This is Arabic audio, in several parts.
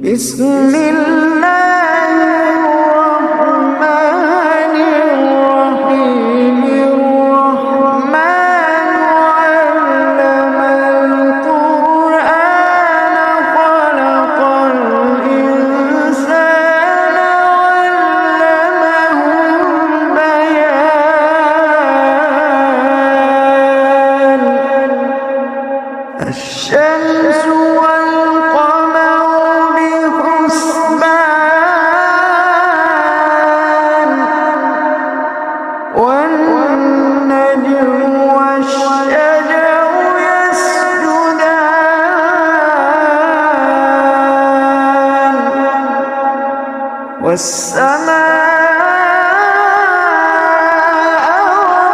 بسم الله الرحمن الرحيم الرحمن علم القرآن خلق الإنسان علمه البيان الشمس والنجم والشجر يسجدان والسماء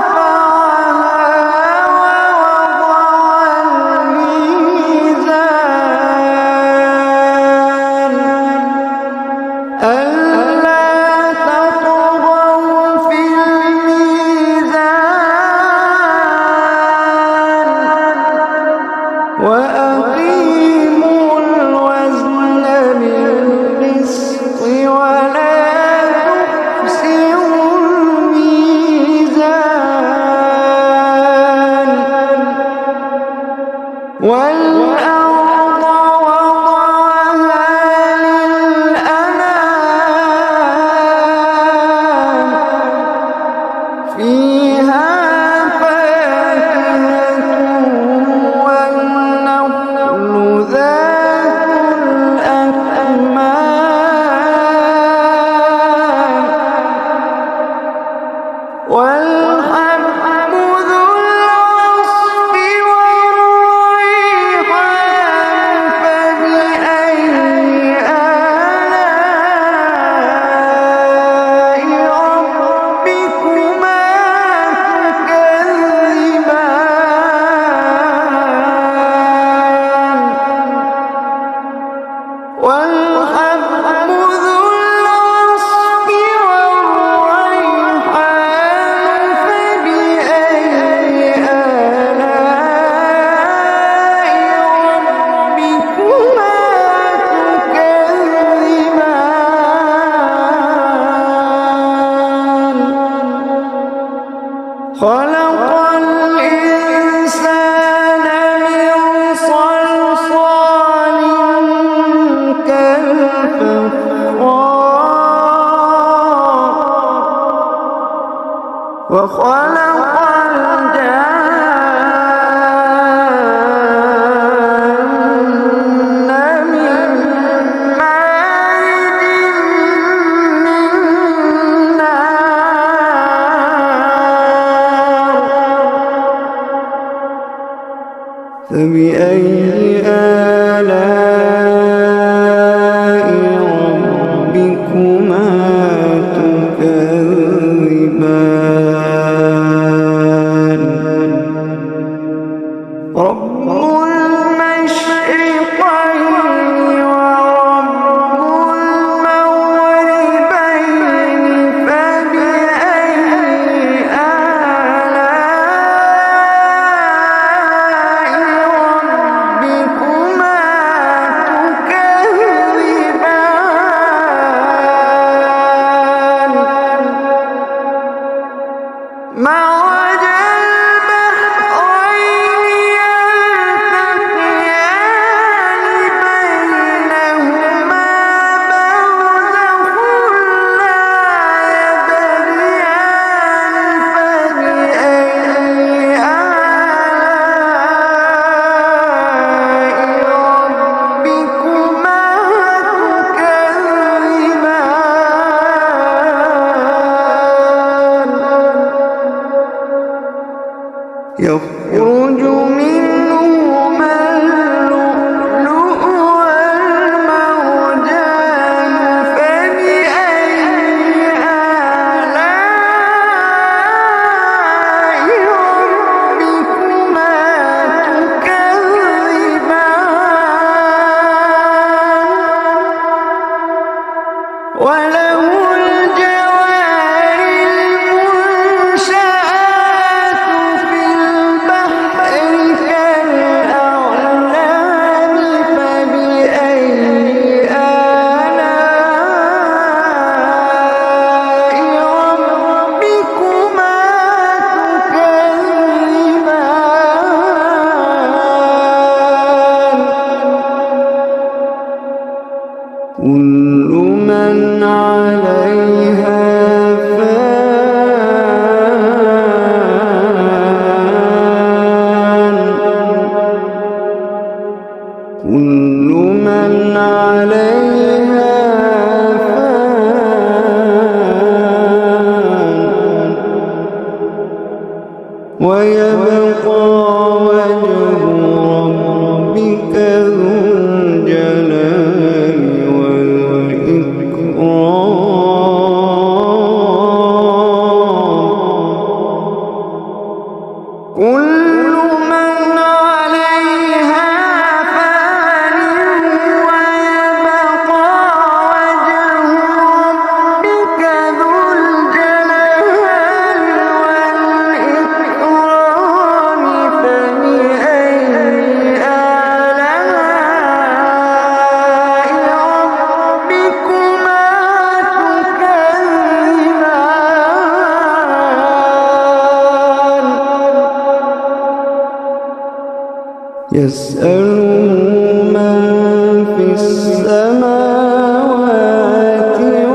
رفعها ووضع الميزان ألا تطغوا في الميزان وأقيموا الوزن بالقسط ولا تخسروا الميزان والأرض وضعها للأنام فيها فاكهة والنخل ذات الأكمام والحب ذو العصف والريحان فبأي آلاء ربكما تكذبان والحب ذو العصف والريحان فبأي آلاء ربكما تكذبان خلق الإنسان من صلصال كالفخار وخلق الجان من مارج من نار فبأي آلاء ربكما تكذبان رب المشرقين ورب المغربين فبأي آلاء ربكما تكذبان مرج البحرين يلتقيان بينهما برزخ لا يبغيان فبأي آلاء ربكما تكذبان يخرج منهما اللؤلؤ والمرجان فبأي آلاء ربكما تكذبان وله الجوار المنشآت في البحر كالأعلام فبأي كل من عليها فان كل من عليها فان ويبقى وجه ربك ذو الجلال والإكرام. كل من عليها فان ويبقى وجه ربك ذو الجلال والإكرام. فبأي آلاء ربكما تكذبان. يسأله من في السماوات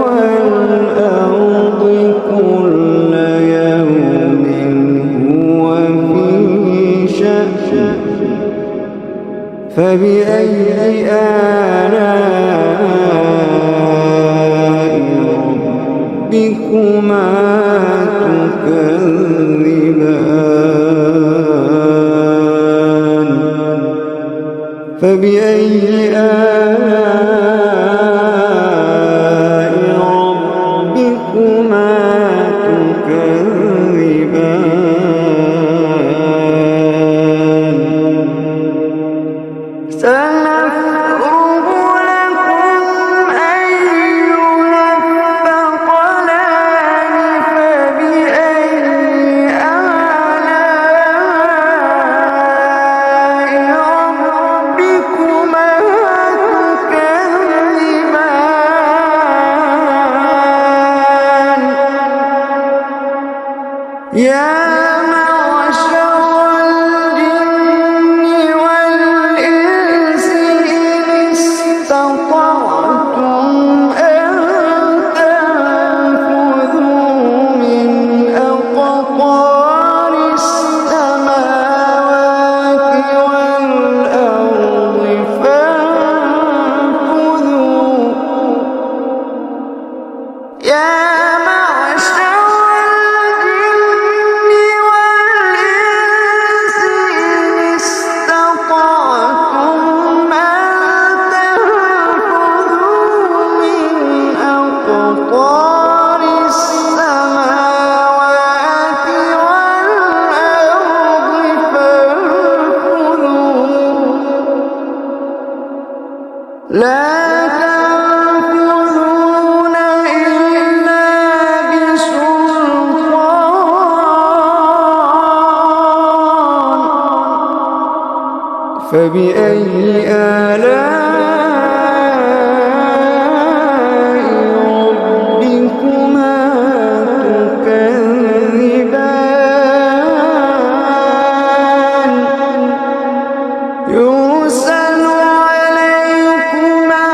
والأرض كل يوم هو في شأن. فبأي آلاء ربكما تكذبان. فبأي آلاء ربكما تكذبان. سنفرغ لكم أيها الثقلان. فبأي آلاء ربكما تكذبان. يا معشر الجن والإنس إن استطعتم أن تنفذوا من أقطار السماوات والأرض فانفذوا. يا معشر الجن والإنس إن استطعتم أن تنفذوا من أقطار السماوات والأرض فانفذوا. لا تنفذون إلا بسلطان. فبأي آلاء ربكما تكذبان. يرسل عليكما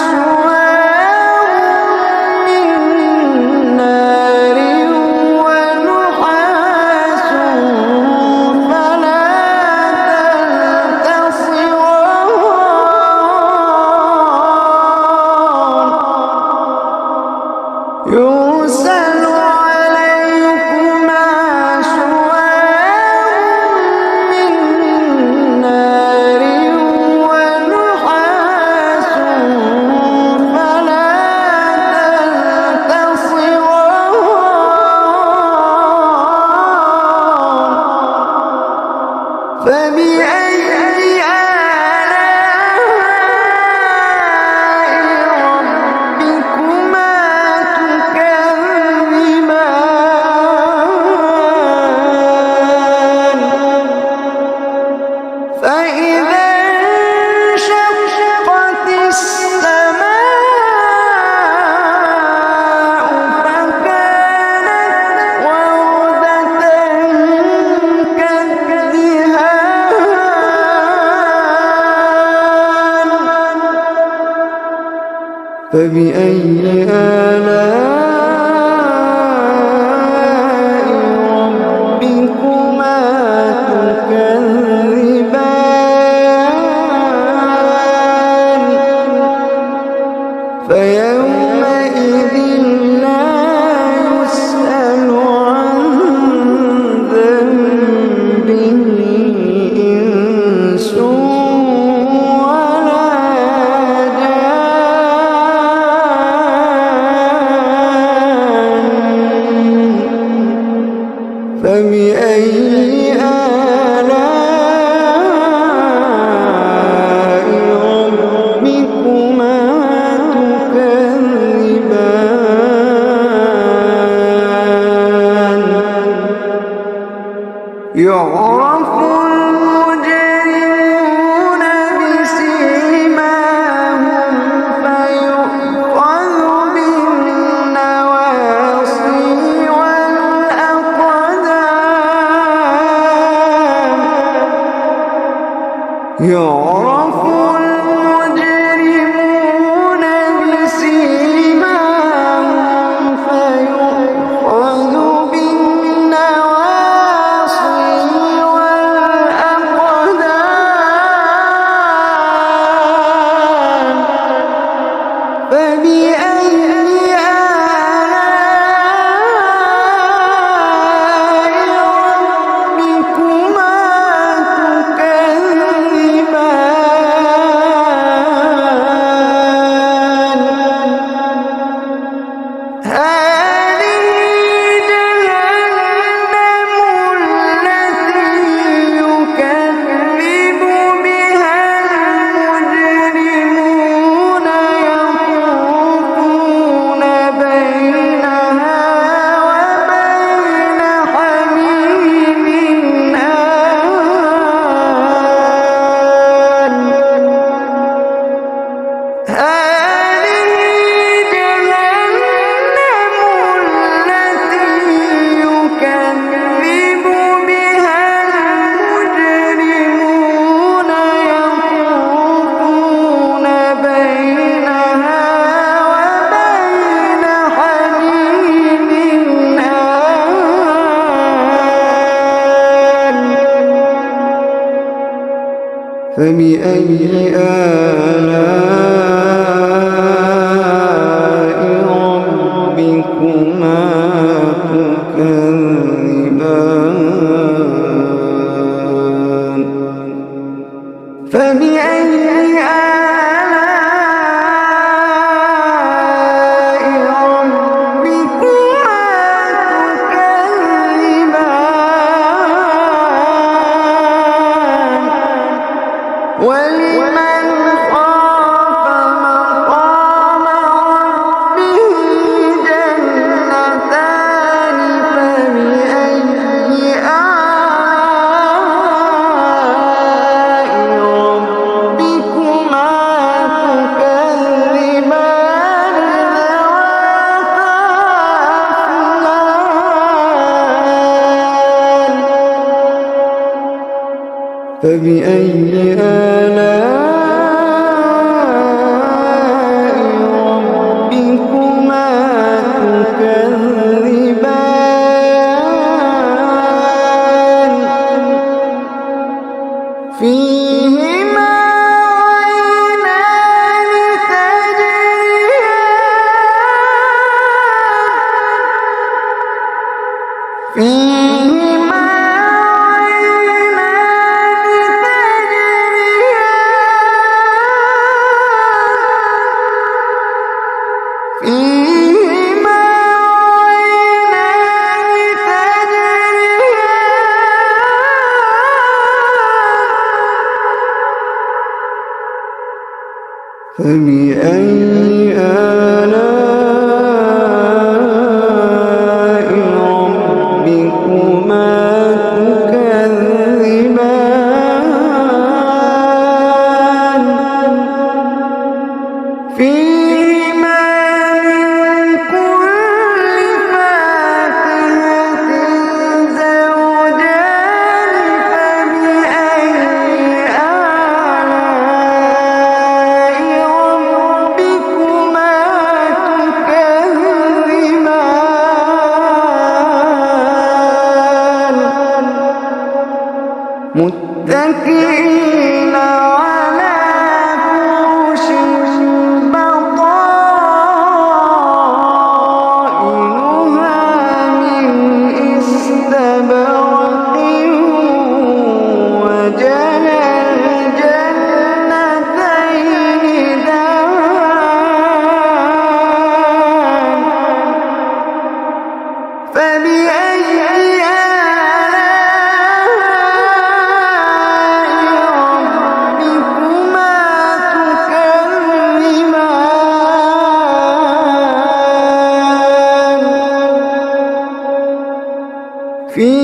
شواظ من نار ونحاس فلا تنتصران. يرسل عليكما شواظ من نار ونحاس فلا تنتصران. فبأي آلاء ربكما تكذبان. فإذا انشقت السماء فكانت وردة كالدهان. فبأي آلاء ربكما تكذبان فيومئذ لا يسأل عن ذنبه إنس فبأي آلاء ربكما تكذبان يعرف المجرمون بسيماهم فيؤخذ بالنواصي يعرف المجرمون بسيماهم فيؤخذ بالنواصي والأقدام فبأي فبأي آلاء ربكما تكذبان فبأي آلاء ربكما تكذبان ولمن خاف مقام ربه جنتان فبأي آلاء ربكما تكذبان ذواتا أفنان فبأي آلاء ربكما تكذبان فيهما عينان تجريان فيهما فبأي آلاء ربكما تكذبان فيهما من كل فاكهة زوجان فبأي آلاء ربكما متكئين على فرش بطائنها من استبرق وجنى الجنتين دان فبأي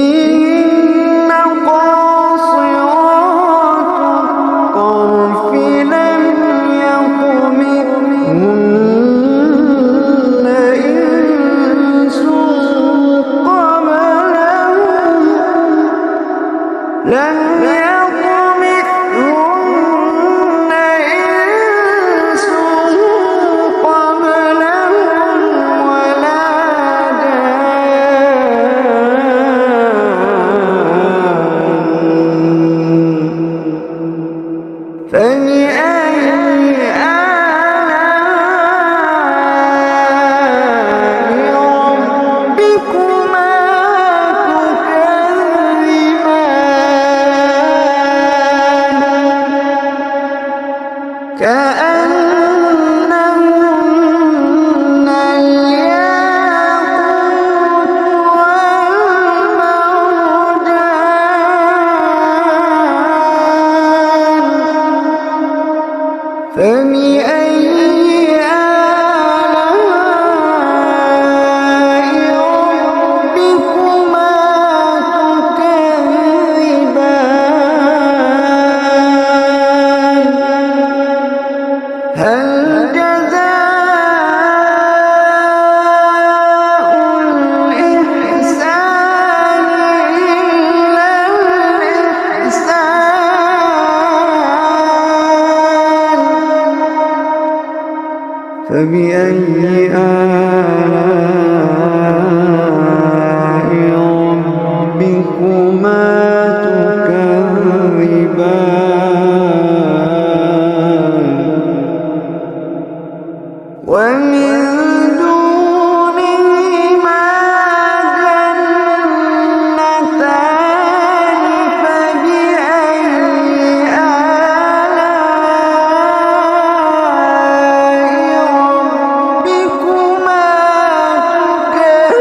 فيهن قاصرات الطرف لم يطمثهن إنس قبلهم ولا جان فبأي آلاء ربكما تكذبان كأنهن الياقوت والمرجان فبأي آلاء ربكما تكذبان هل جزاء الإحسان إلا الإحسان فبأي آلاء ربكما تكذبان ومن دونهما جنتان فبأي آلاء ربكما تكذبان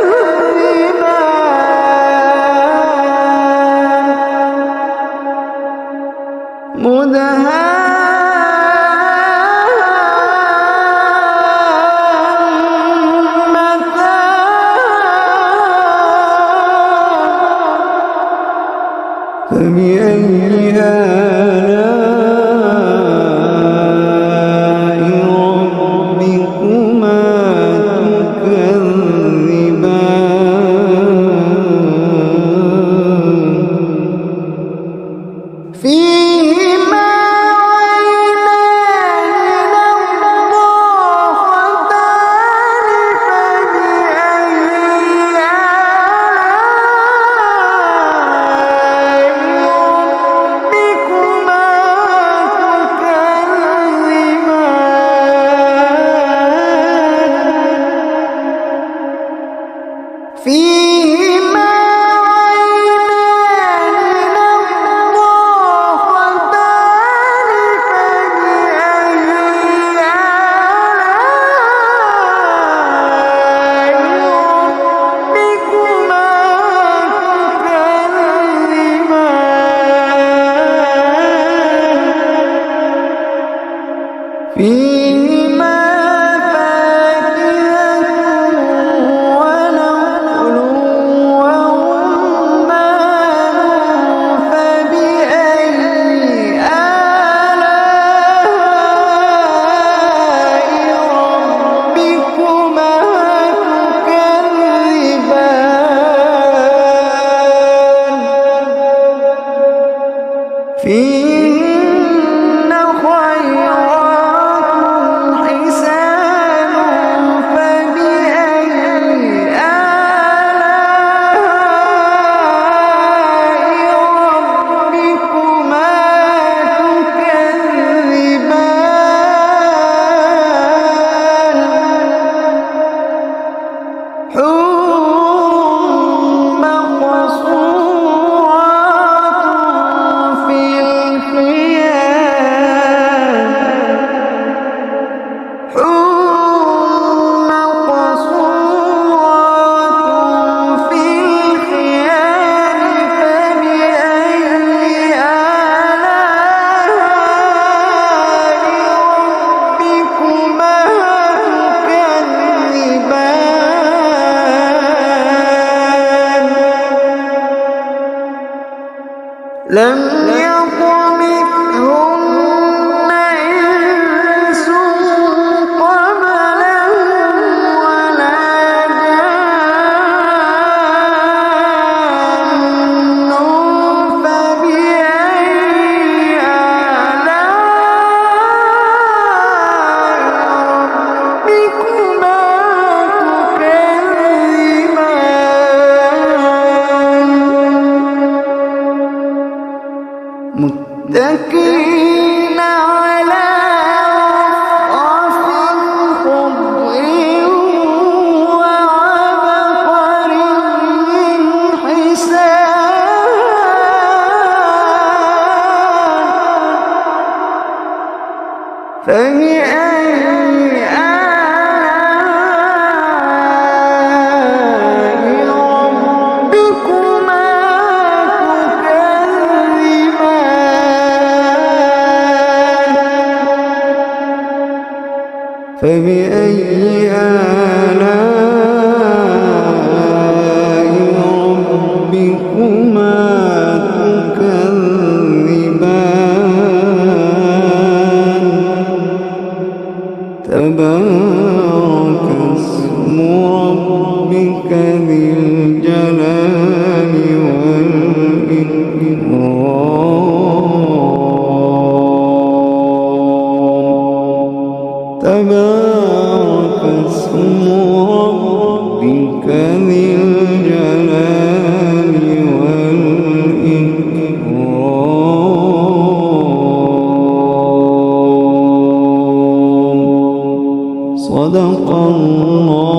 مقصورات في الخيام فبأي آلاء ربكما تكذبان لم يطمثهن إنس قبلهم ولا جان فبأي آلاء ربكما تكذبان متكئين على رفرف خضر وعبقري حسان فبأي آلاء ربكما تكذبان فبأي آلاء ربكما تكذبان تبارك اسم ربك ذي الجلال والإكرام تبارك اسم ربك ذي الجلال والإكرام صدق الله